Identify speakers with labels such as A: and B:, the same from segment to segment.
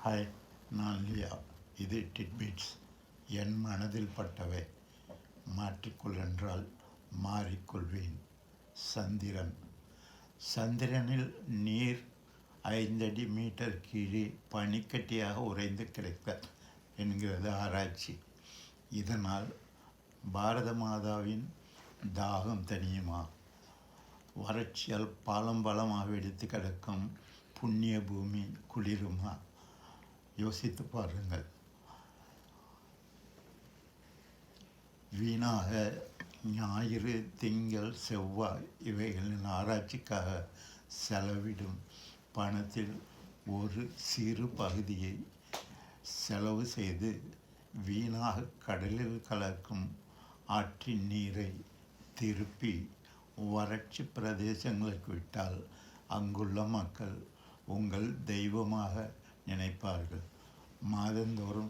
A: Hi, நான் லியா. இது titbits. என் மனதில் பட்டவை. மாற்றிக்கொள் என்றால் மாறிக்கொள்வேன். சந்திரன். சந்திரனில் நீர் 5 அடி மீட்டர் கீழே பனிக்கட்டியாக உறைந்து கிடக்க என்கிறது ஆராய்ச்சி. இதனால் பாரத மாதாவின் தாகம் தனியுமா? வறட்சியால் பாலமாக வெடித்து கிடக்கும் புண்ணிய பூமி குளிருமா? யோசித்து பாருங்கள். வீணாக ஞாயிறு, திங்கள், செவ்வாய் இவைகளின் ஆராய்ச்சிக்காக செலவிடும் பணத்தில் ஒரு சிறு பகுதியை செலவு செய்து வீணாக கடலில் கலக்கும் ஆற்றின் நீரை திருப்பி வறட்சி பிரதேசங்களுக்கு விட்டால் அங்குள்ள மக்கள் உங்கள் தெய்வமாக நினைப்பார்கள். மாதந்தோறும்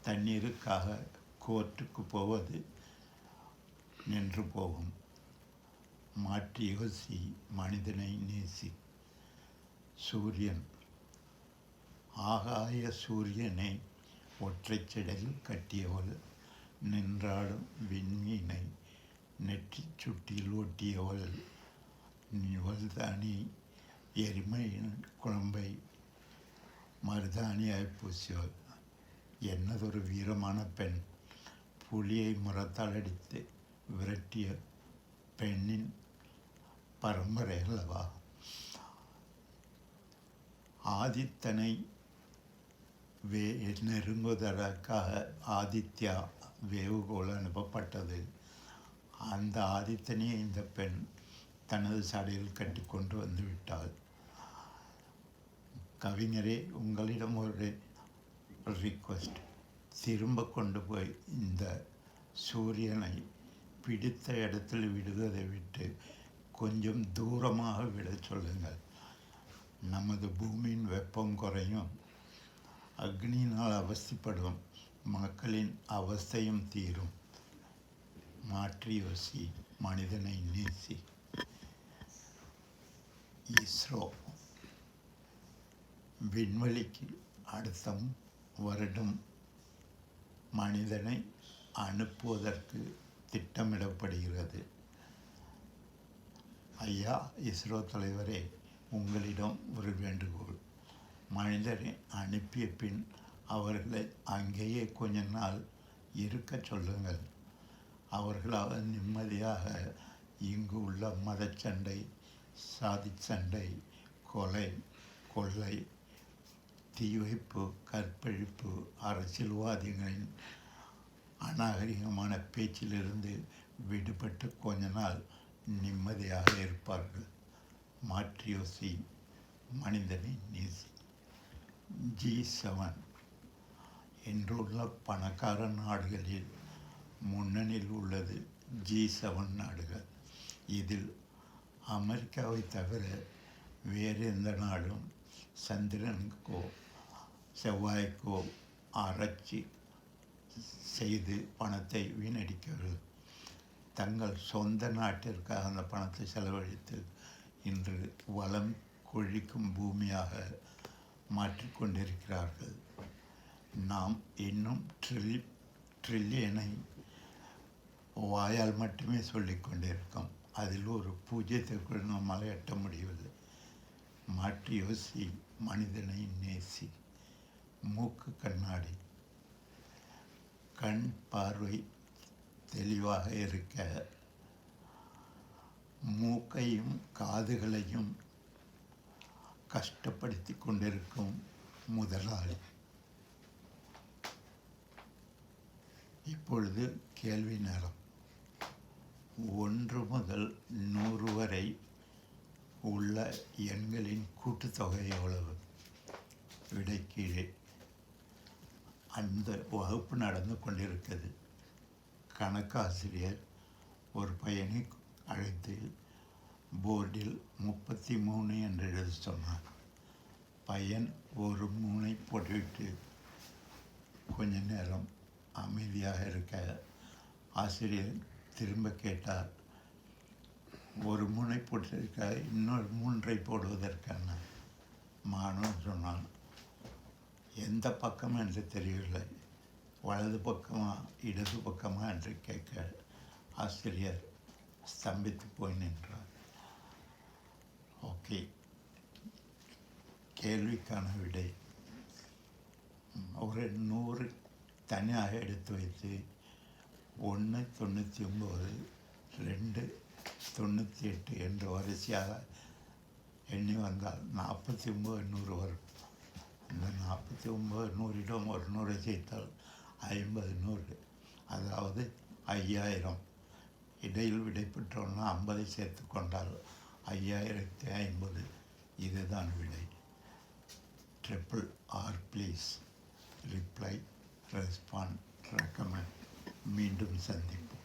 A: தண்ணீருக்காக கோர்ட்டுக்கு போவது நின்று போகும். மாற்றி யோசி, மனிதனை நேசி. சூரியன். ஆகாய சூரியனை ஒற்றைச் செடலில் கட்டியவள், நின்றாடும் விண்மீனை நெற்றிச் சுட்டியில் ஒட்டியவள், நிவல்தானி எருமையின் குழம்பை மருதாணியாய் பூசியவள். என்னதொரு வீரமான பெண்! புலியை முரத்தால் அடித்து விரட்டிய பெண்ணின் பரம்பரை அல்லவா? ஆதித்தனை நெருங்குவதற்காக ஆதித்யா வேவுகோள் அனுப்பப்பட்டது. அந்த ஆதித்தனையே இந்த பெண் தனது சடையில் கட்டி கொண்டு வந்து விட்டாள். கவிஞரே, உங்களிடம் ஒரு ரிக்வெஸ்ட். திரும்ப கொண்டு போய் இந்த சூரியனை பிடித்த இடத்தில் விடுவதை விட்டு கொஞ்சம் தூரமாக விட சொல்லுங்கள். நமது பூமியின் வெப்பம் குறையும். அக்னியினால் அவஸ்தைப்படும் மக்களின் அவஸ்தையும் தீரும். மாற்றி யோசி, மனிதனை நேசி. இஸ்ரோ. விண்வெளிக்கு அடுத்த வருடம் மனிதனை அனுப்புவதற்கு திட்டமிடப்படுகிறது. ஐயா இஸ்ரோ தலைவரே, உங்களிடம் ஒரு வேண்டுகோள். மனிதரை அனுப்பிய பின் அவர்களை அங்கேயே கொஞ்ச நாள் இருக்க சொல்லுங்கள். அவர்களால் நிம்மதியாக இங்கு உள்ள மதச்சண்டை, சாதி சண்டை, கொலை, கொள்ளை, தீவைப்பு, கற்பழிப்பு, அரசியல்வாதிகளின் அநாகரிகமான பேச்சிலிருந்து விடுபட்டு கொஞ்ச நாள் நிம்மதியாக இருப்பார்கள். மாற்றி யோசி, மனிதனை நேசி. G7. இன்றுள்ள பணக்கார நாடுகளில் முன்னணியில் உள்ளது G7 நாடுகள். இதில் அமெரிக்காவை தவிர வேறு எந்த நாடும் சந்திரனுக்கோ செவ்வாய்க்கோ ஆராய்ச்சி செய்து பணத்தை வீணடிக்கிறது. தங்கள் சொந்த நாட்டிற்காக அந்த பணத்தை செலவழித்து இன்று வளம் கொழிக்கும் பூமியாக மாற்றிக்கொண்டிருக்கிறார்கள். நாம் இன்னும் ட்ரில்லியனை வாயால் மட்டுமே சொல்லிக் கொண்டிருக்கோம். அதில் ஒரு பூஜ்ஜியத்திற்குள் நம்மால் எட்ட முடியவில்லை. மாற்றி யோசி, மனிதனை நேசி. மூக்கு கண்ணாடி. கண் பார்வை தெளிவாக இருக்க மூக்கையும் காதுகளையும் கஷ்டப்படுத்தி கொண்டிருக்கும் முதலாளி. இப்பொழுது கேள்வி நேரம். 1 முதல் 100 வரை உள்ள எண்களின் கூட்டுத்தொகை எவ்வளவு? விடை கீழே. அந்த வகுப்பு நடந்து கொண்டிருக்கிறது. கணக்காசிரியர் ஒரு பையனை அழைத்து போர்டில் 33 என்று எழுத சொன்னார். பையன் ஒரு 3 போட்டுவிட்டு கொஞ்ச நேரம் அமைதியாக இருக்க ஆசிரியர் திரும்ப கேட்டார், ஒரு 3 போட்டிருக்க இன்னொரு 3 போடுவதற்கான. மாணவன் சொன்னான், எந்த பக்கம் என்று தெரியவில்லை. வலது பக்கமா இடது பக்கமா என்று கேட்க ஆசிரியர் ஸ்தம்பித்து போய் நின்றார். ஓகே, கேள்விக்கான விடை ஒரு 100 தனியாக எடுத்து வைத்து 1 99 2 98 என்று வரிசையாக எண்ணி வந்தால் 49 100 வரும். இந்த 49 100இடம் ஒரு 100 சேர்த்தால் 50 100, அதாவது 5000. இடையில் விடைபெற்றோன்னா 50 சேர்த்து கொண்டால் 5050. இதுதான் விடை. RRR please reply, respond, recommend. மீண்டும் சந்திப்போம்.